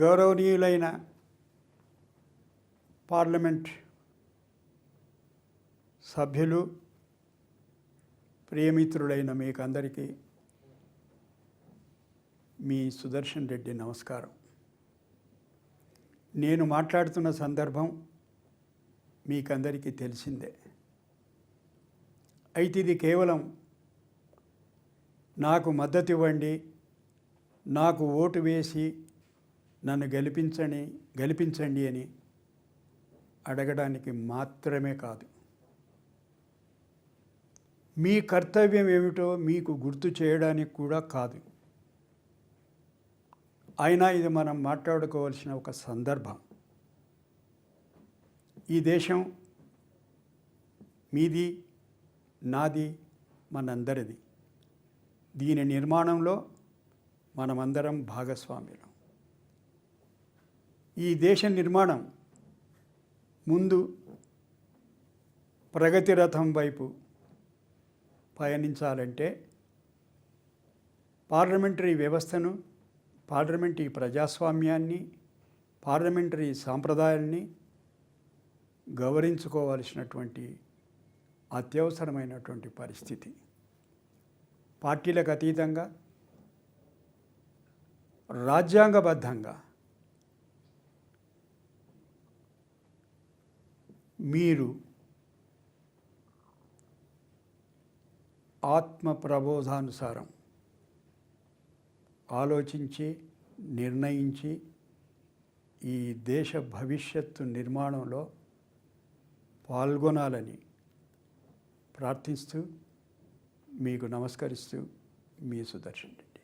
గౌరవనీయులైన పార్లమెంట్ సభ్యులు, ప్రియమిత్రులైన మీకందరికీ మీ సుదర్శన్ రెడ్డి నమస్కారం. నేను మాట్లాడుతున్న సందర్భం మీకందరికీ తెలిసిందే. అయితే ఇది కేవలం నాకు మద్దతు ఇవ్వండి, నాకు ఓటు వేసి నన్ను గెలిపించండి అని అడగడానికి మాత్రమే కాదు. మీ కర్తవ్యం ఏమిటో మీకు గుర్తు చేయడానికి కూడా కాదు. అయినా ఇది మనం మాట్లాడుకోవాల్సిన ఒక సందర్భం. ఈ దేశం మీది, నాది, మనందరిది. దీని నిర్మాణంలో మనమందరం భాగస్వామ్యులం. ఈ దేశ నిర్మాణం ముందు ప్రగతి రథం వైపు పయనించాలంటే పార్లమెంటరీ వ్యవస్థను, పార్లమెంటరీ ప్రజాస్వామ్యాన్ని, పార్లమెంటరీ సాంప్రదాయాల్ని గౌరవించుకోవాల్సినటువంటి అత్యవసరమైనటువంటి పరిస్థితి. పార్టీలకు అతీతంగా రాజ్యాంగబద్ధంగా మీరు ఆత్మ ప్రబోధానుసారం ఆలోచించి, నిర్ణయించి ఈ దేశ భవిష్యత్తు నిర్మాణంలో పాల్గొనాలని ప్రార్థిస్తూ మీకు నమస్కరిస్తూ మీ సుదర్శన్.